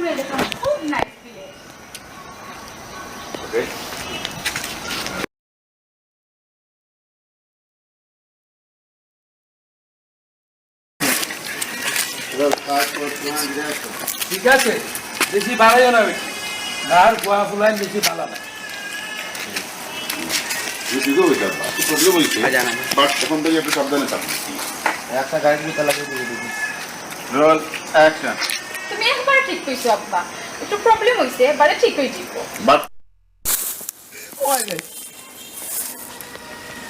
ঘুরে দেখলাম, খুব নাইস প্লেস। ওকে ঠিক আছে, বেশি বাড়াইও না বেশি, আর গোয়া ফুলাই বেশি ভালো না। এখন থেকে একটু সাবধানে থাকুন। একটা গাড়ির ভিতরে লাগিয়ে দিয়ে দিবি। Roll action. তুমি একবার ঠিক কইছো আব্বা, একটু প্রবলেম হইছে, এবারে ঠিক হয়ে যাইব। বাট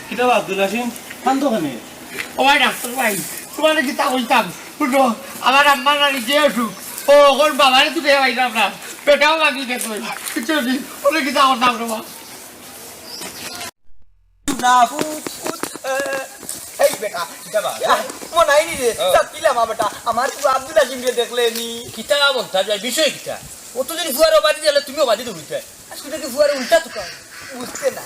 কিটা আব্দুল হাসিম শান্ত খানে ও ভাই ডাক্তার ভাই, তোমার কি তা বলতাম শুনো, আমার আম্মা নারী যে অসুখ, ও ওর বাবারে তুলে পাইতাম না, পেটাও বাকি দেখো কিছু নেই, ওরে কি তা করতাম তোমার না এই বেটা মনে হয় নি রে পিলাম বেটা আমার আব্দুল আজিম রে দেখলে নি কিতা বলতা যায় বিষয় কিতা, অতদিন ফুয়ারও বাদি দিলে তুমিও বাদি দেবো আসলে কি ফুয়ারে উল্টা তো বুঝতে না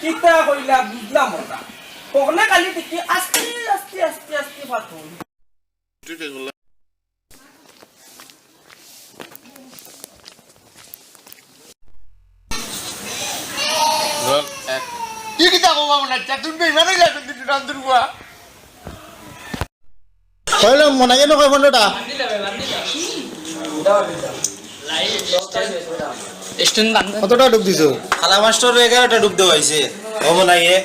কিতা কইলা বুঝলাম ওটা কখনো খালি দেখি আস্তে আস্তে আস্তে আস্তে ফাটুন রোল অ্যাকশন। কি কিতা কবা মনে হচ্ছে তুমি বেমানই লাগবে দিতে রান্ধুর বুয়া কইলো মনে কেন কই ফোনটা স্টুডেন্ট বান্ধব কতটা ডুব দিছো খালা মাস্টার 11টা ডুব দেওয়াইছে ও বলাইয়ে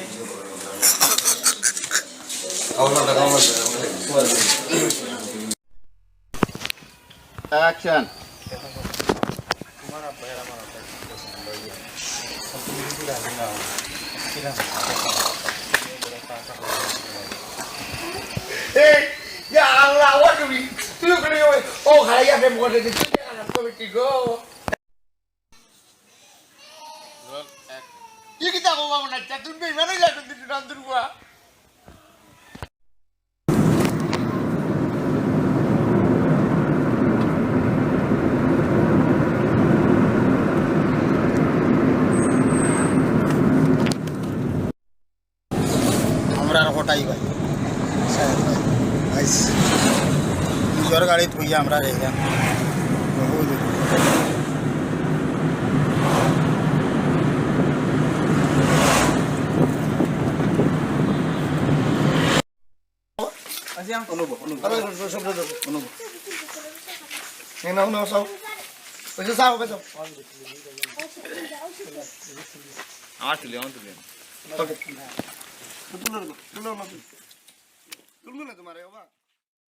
অ্যাকশন। এই ইয়া আল্লাহ ওয়া তুমি তুমি করে ও খাইয়া প্রেম করে দিতে তুমি কি গো রোল অ্যাকশন। কি কিতা কবা মনে হচ্ছে তুমি বেমানই লাগবে দিতে রান্ধুর বুয়া আমরা আর হটাই ভাই নিজের গাড়ি থইয়া আমরা রেখা আমার তুলি তোমার